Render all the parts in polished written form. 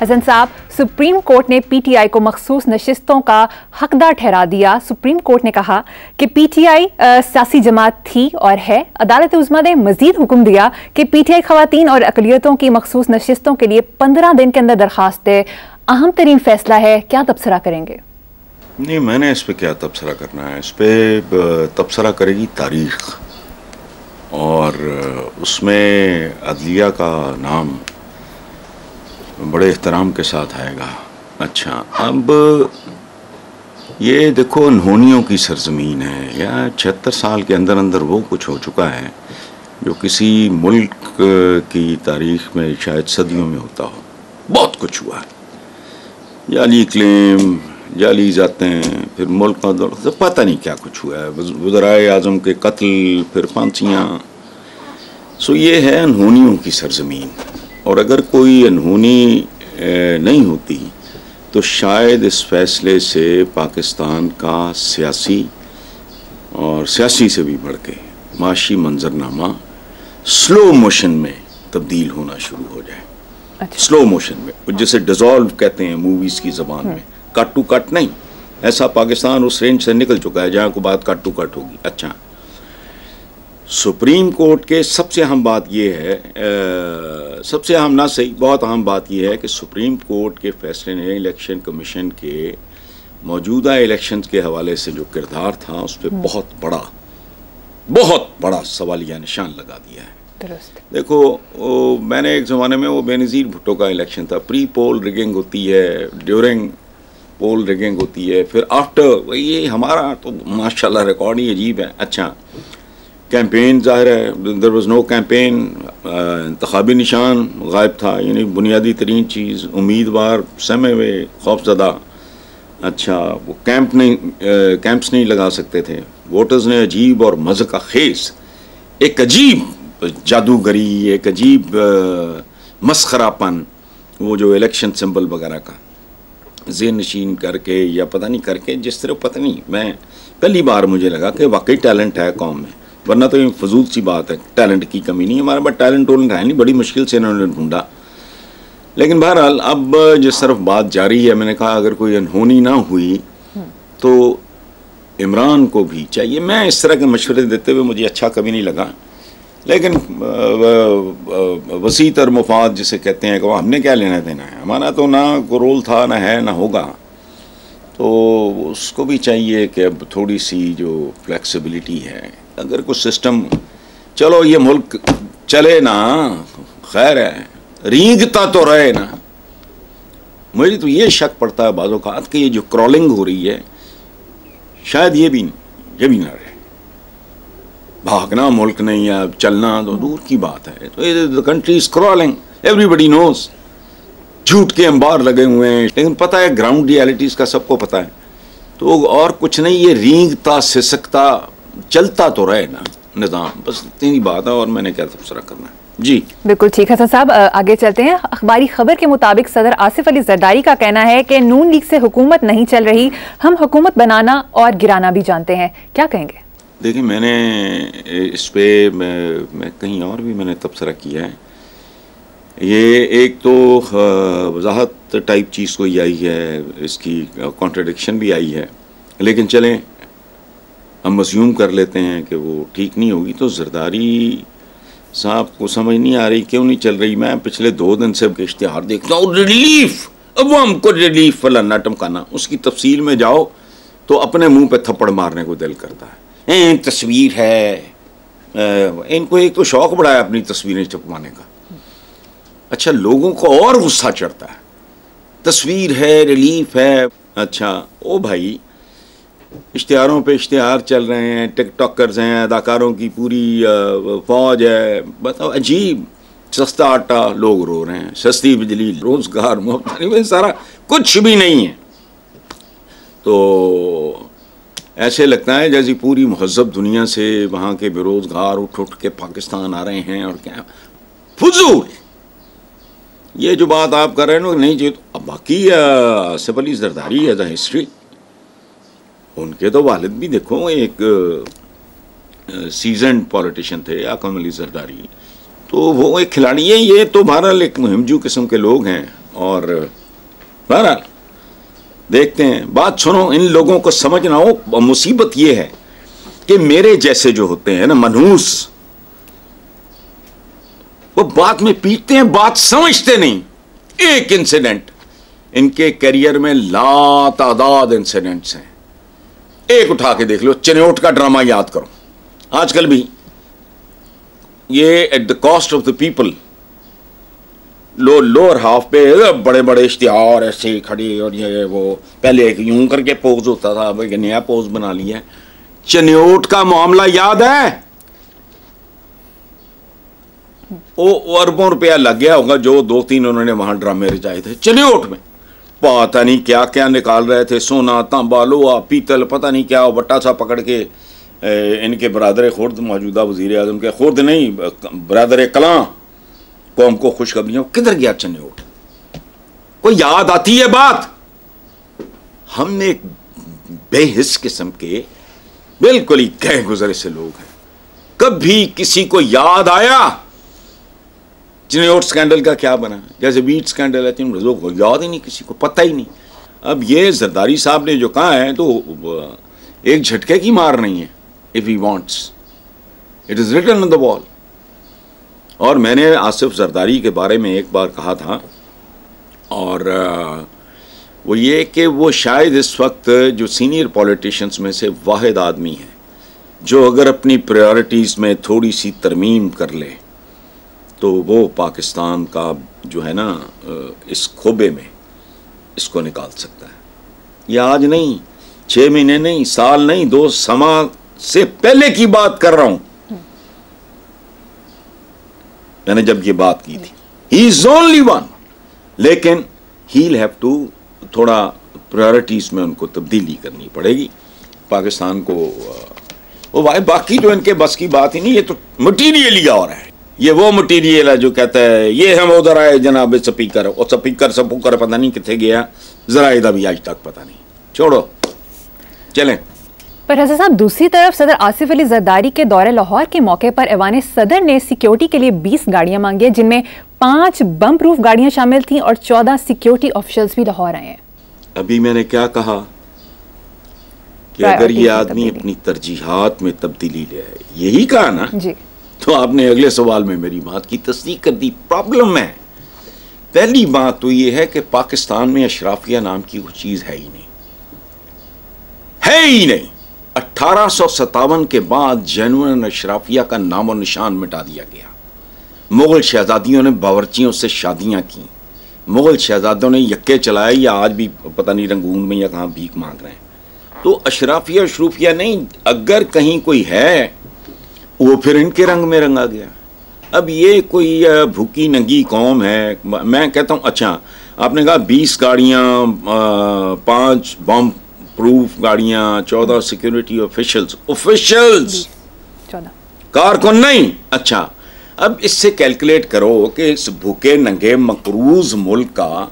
हसन साहब, supreme court ने PTI को मखसूस नशिस्तों का हकदार ठहरा दिया। सुप्रीम कोर्ट ने कहा कि पीटीआई सियासी जमात थी और है। अदालत उज़्मा ने मजीद हुक्म दिया कि पीटीआई खवातीन और अक़लियतों की मखसूस नशिस्तों के लिए 15 दिन के अंदर दरखास्त दे। अहम तरीन फैसला है, क्या तबसरा करेंगे? नहीं, मैंने इस पर क्या तबसरा करना है। इस पर तबसरा करेगी तारीख, और उसमें अदलिया का नाम बड़े एहतराम के साथ आएगा। अच्छा, अब ये देखो, अनहोनियों की सरजमीन है, या 76 साल के अंदर अंदर वो कुछ हो चुका है जो किसी मुल्क की तारीख में शायद सदियों में होता हो। बहुत कुछ हुआ है, जाली क्लेम, जाली जातें, फिर मुल्क का दौर, तो पता नहीं क्या कुछ हुआ है, वज़राए आज़म के कत्ल, फिर फांसियाँ। सो ये है अनहोनियों की सरजमीन, और अगर कोई अनहोनी नहीं होती तो शायद इस फैसले से पाकिस्तान का सियासी और सियासी से भी बढ़ के माशी मंजरनामा स्लो मोशन में तब्दील होना शुरू हो जाए। अच्छा। स्लो मोशन में, जिसे डिज़ोल्व कहते हैं मूवीज़ की ज़बान में, कट टू कट नहीं। ऐसा पाकिस्तान उस रेंज से निकल चुका है जहाँ को बात कट टू कट होगी। अच्छा, सुप्रीम कोर्ट के सबसे अहम बात यह है, सबसे अहम ना सही, बहुत अहम बात यह है कि सुप्रीम कोर्ट के फैसले ने इलेक्शन कमीशन के मौजूदा इलेक्शंस के हवाले से जो किरदार था उस पर बहुत बड़ा सवालिया निशान लगा दिया है। देखो, मैंने एक ज़माने में वो बेनज़ीर भुट्टो का इलेक्शन था, प्री पोल रिगिंग होती है, ड्यूरिंग पोल रिगिंग होती है, फिर आफ्टर। ये हमारा तो माशाल्लाह रिकॉर्ड ही अजीब है। अच्छा, कैंपेन ज़ाहिर है, देयर वाज नो कैंपेन, इंतखाबी निशान गायब था, यानी बुनियादी तरीन चीज़, उम्मीदवार सहमे हुए, खौफज़दा। अच्छा, वो कैंप्स नहीं लगा सकते थे। वोटर्स ने अजीब और मज़े का खेज, एक अजीब जादूगरी, एक अजीब मस्खरापन, वो जो इलेक्शन सिंबल वगैरह का ज़ेन नशीन करके या पता नहीं करके, जिस तरह पता नहीं, मैं पहली बार मुझे लगा कि वाकई टैलेंट है कौम में, वरना तो ये फजूल सी बात है। टैलेंट की कमी नहीं, हमारे पास टैलेंट है नहीं, बड़ी मुश्किल से इन्होंने ढूंढा। लेकिन बहरहाल अब जिस तरफ बात जारी है, मैंने कहा अगर कोई अनहोनी ना हुई तो इमरान को भी चाहिए। मैं इस तरह के मशवरे देते हुए मुझे अच्छा कभी नहीं लगा, लेकिन वसी तर मुफाद जिसे कहते हैं कि वो हमने क्या लेना देना है, हमारा तो ना को रोल था, ना है, ना होगा। तो उसको भी चाहिए कि अब थोड़ी सी जो फ्लेक्सिबिलिटी है, अगर कुछ सिस्टम, चलो ये मुल्क चले ना, खैर है, रींगता तो रहे ना। मुझे तो ये शक पड़ता है बाज़ औक़ात कि ये जो क्रॉलिंग हो रही है, शायद ये भी ना रहे। भागना मुल्क नहीं है, चलना तो दूर की बात है। तो the country is crawling, everybody knows, झूठ के अंबार लगे हुए हैं, लेकिन पता है ग्राउंड रियलिटीज़ का सबको पता है। तो और कुछ नहीं, ये रींगता सिसकता चलता तो रहे ना निज़ाम, बस इतनी बात है। और मैंने क्या तबसरा करना है जी। बिल्कुल ठीक है हसन साहब, आगे चलते हैं। अखबारी खबर के मुताबिक सदर आसिफ अली जरदारी का कहना है कि नून लीग से हुकूमत नहीं चल रही, हम हुकूमत बनाना और गिराना भी जानते हैं। क्या कहेंगे? देखिए, मैंने इस पे मैं कहीं और भी मैंने तबसरा किया है। ये एक तो वजाहत टाइप चीज़ कोई आई है, इसकी कॉन्ट्रडिक्शन भी आई है, लेकिन चलें हम अज्यूम कर लेते हैं कि वो ठीक नहीं होगी। तो जरदारी साहब को समझ नहीं आ रही, क्यों नहीं चल रही। मैं पिछले 2 दिन से इश्तिहार देखता हूँ, रिलीफ, अब हमको रिलीफ फलाना टमकाना, उसकी तफसील में जाओ तो अपने मुंह पे थप्पड़ मारने को दिल करता है। तस्वीर है, इनको एक तो शौक बड़ा है अपनी तस्वीरें छपवाने का। अच्छा, लोगों को और गुस्सा चढ़ता है, तस्वीर है, रिलीफ है। अच्छा, ओ भाई, इश्तिहारों पे इश्तिहार चल रहे हैं, टिकटॉकर्स हैं, अदाकारों की पूरी फौज है। बताओ, अजीब, सस्ता आटा लोग रो रहे हैं, सस्ती बिजली, रोजगार, मुफ्त, सारा कुछ भी नहीं है। तो ऐसे लगता है जैसे पूरी महज़्ज़ब दुनिया से वहाँ के बेरोजगार उठ के पाकिस्तान आ रहे हैं। और क्या फजूल ये जो बात आप कर रहे हैं नहीं जी। तो अब बाकी Asif Ali Zardari as a history, उनके तो वालिद भी देखो एक सीजन्ड पॉलिटिशियन थे, आकम अली जरदारी। तो वो एक खिलाड़ी है। ये तो बहरहाल एक मुहिमजू किस्म के लोग हैं, और बहरहाल देखते हैं। बात सुनो, इन लोगों को समझना हो, मुसीबत ये है कि मेरे जैसे जो होते हैं ना मनहूस, वो बात में पीटते हैं, बात समझते नहीं। एक इंसिडेंट, इनके करियर में लातादाद इंसिडेंट्स हैं, एक उठा के देख लो। चिन्योट का ड्रामा याद करो, आजकल भी ये at the cost of the people, lower half पे बड़े बड़े इश्तिहार ऐसे खड़े, और ये वो पहले एक यूं करके पोज होता था, अब एक नया पोज बना लिया है। चिन्योट का मामला याद है? वो अरबों रुपया लग गया होगा, जो 2-3 उन्होंने वहां ड्रामे रचाए थे चिन्योट में। पता नहीं क्या क्या निकाल रहे थे, सोना, तांबा, लोहा, पीतल, पता नहीं क्या। बट्टा सा पकड़ के इनके बरादर खुर्द, मौजूदा वजीर आजम के, खुर्द नहीं बरादर कलां, कौम को खुशखबरियां। किधर गया चिन्योट? कोई याद आती है बात? हमने एक बेहिस किस्म के बिल्कुल ही गए गुजरे से लोग हैं। कभी किसी को याद आया चिन्योट स्कैंडल का क्या बना? जैसे बीट स्कैंडल है, तीन लोगों को याद ही नहीं, किसी को पता ही नहीं। अब ये जरदारी साहब ने जो कहा है तो एक झटके की मार नहीं है। If he wants, it is written on the wall. और मैंने आसिफ जरदारी के बारे में एक बार कहा था, और वो ये कि वो शायद इस वक्त जो सीनियर पॉलिटिशियंस में से वाहिद आदमी है जो अगर अपनी प्रायोरिटीज़ में थोड़ी सी तरमीम कर ले तो वो पाकिस्तान का जो है ना इस खोबे में इसको निकाल सकता है। ये आज नहीं, 6 महीने नहीं, साल नहीं, 2 समा से पहले की बात कर रहा हूं। मैंने जब ये बात की थी, ही इज ओनली वन, लेकिन ही विल हैव टू थोड़ा प्रायोरिटीज में उनको तब्दीली करनी पड़ेगी पाकिस्तान को। वो भाई बाकी जो इनके बस की बात ही नहीं, ये तो मटीरियल ही और है। ये वो मटीरियल है जो कहता है ये हम उधर आए जनाब स्पीकर, और स्पीकर सपूकर पता नहीं कितने गया, जरा इधर भी आज तक पता नहीं। छोड़ो, चलें। पर हसन साहब, दूसरी तरफ सदर आसिफ अली जरदारी के दौरे लाहौर के मौके पर ऐवान सदर ने सिक्योरिटी के लिए 20 गाड़ियां मांगी, जिनमें 5 बम प्रूफ गाड़ियां शामिल थीं और 14 सिक्योरिटी ऑफिशियल्स भी लाहौर आए हैं। अभी मैंने क्या कहा कि अगर ये आदमी अपनी तरजीहात में तब्दीली ले आए, यही कहा ना जी, तो आपने अगले सवाल में मेरी बात की तस्दीक कर दी। प्रॉब्लम है, पहली बात तो ये है कि पाकिस्तान में अशराफिया नाम की कोई चीज है ही नहीं, है ही नहीं। 1857 के बाद जेनुइन अशराफिया का नामो निशान मिटा दिया गया। मुगल शहजादियों ने बावर्चियों से शादियां की, मुगल शहजादों ने यक्के चलाए, या आज भी पता नहीं रंगून में या कहाँ भीख मांग रहे हैं। तो अशराफिया शरूफिया नहीं, अगर कहीं कोई है वो फिर इनके रंग में रंगा गया। अब ये कोई भूखी नंगी कौम है। मैं कहता हूँ, अच्छा आपने कहा 20 गाड़ियाँ, 5 बम प्रूफ गाड़ियाँ, 14 सिक्योरिटी ऑफिशियल्स 14 कारकुन नहीं। अच्छा, अब इससे कैलकुलेट करो कि इस भूखे नंगे मकरूज मुल्क का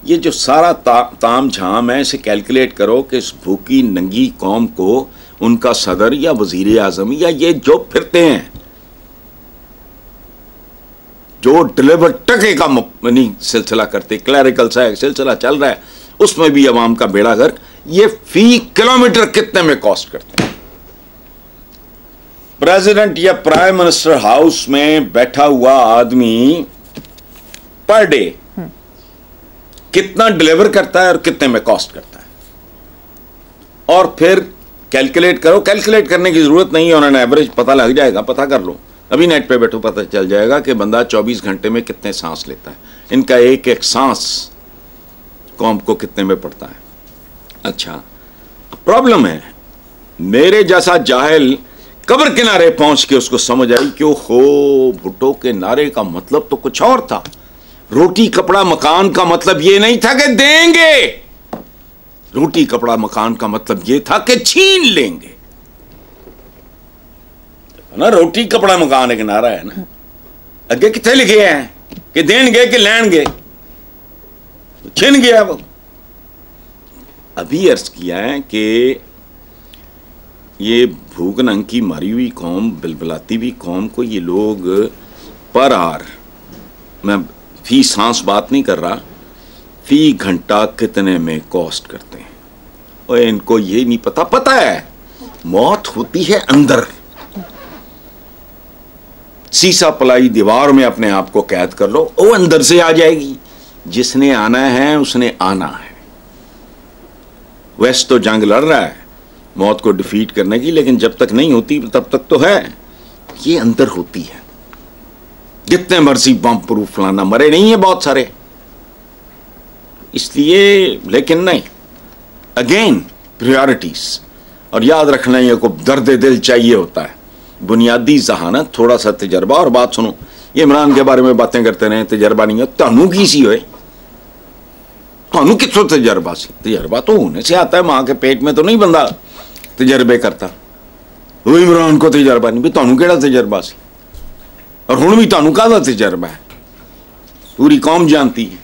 ये जो सारा ताम झाम है, इसे कैलकुलेट करो कि इस भूखी नंगी कौम को उनका सदर या वजीर आजम या ये जो फिरते हैं, जो डिलीवर टके का नहीं सिलसिला करते, क्लैरिकल सा सिलसिला चल रहा है, उसमें भी अवाम का बेड़ा गर्क। ये फी किलोमीटर कितने में कॉस्ट करते हैं? प्रेसिडेंट या प्राइम मिनिस्टर हाउस में बैठा हुआ आदमी पर डे कितना डिलीवर करता है और कितने में कॉस्ट करता है? और फिर कैलकुलेट करो। कैलकुलेट करने की जरूरत नहीं है, उन्होंने एवरेज पता लग जाएगा, पता कर लो। अभी नेट पे बैठो, पता चल जाएगा कि बंदा 24 घंटे में कितने सांस लेता है। इनका एक एक सांस कौम को कितने में पड़ता है। अच्छा, प्रॉब्लम है, मेरे जैसा जाहिल कब्र किनारे पहुंच के उसको समझ आई कि ओहो, भुट्टो के नारे का मतलब तो कुछ और था। रोटी कपड़ा मकान का मतलब ये नहीं था कि देंगे, रोटी कपड़ा मकान का मतलब ये था कि छीन लेंगे ना। रोटी कपड़ा मकान एक नारा है ना, अगे कितने लिखे हैं कि देंगे कि लेंगे, छीन गया वो। अभी अर्ज किया है कि ये भूख नंग की मारी हुई कौम, बिलबिलाती हुई कौम को ये लोग पर आर, मैं फी सांस बात नहीं कर रहा, फी घंटा कितने में कॉस्ट करते हैं। और इनको ये नहीं पता है मौत होती है अंदर। सीसा पलाई दीवार में अपने आप को कैद कर लो, वो अंदर से आ जाएगी। जिसने आना है उसने आना है। वेस्ट तो जंग लड़ रहा है मौत को डिफीट करने की, लेकिन जब तक नहीं होती तब तक तो है, ये अंदर होती है। जितने मर्जी बम प्रूफ फलाना, मरे नहीं है बहुत सारे इसलिए। लेकिन नहीं, अगेन प्रायोरिटीज। और याद रखना, ये को दर्द दिल चाहिए होता है, बुनियादी जहानत, थोड़ा सा तजर्बा। और बात सुनो, ये इमरान के बारे में बातें करते रहे, तजर्बा नहीं हो, तानू की सी होए, तानू कितों तजर्बा सी? तजर्बा तो होने से आता है, मां के पेट में तो नहीं बंदा तजर्बे करता। वो इमरान को तजर्बा नहीं, भी तानू केड़ा तजर्बा सी? और हुण भी तानू काहदा तजर्बा है? पूरी कौम जानती है।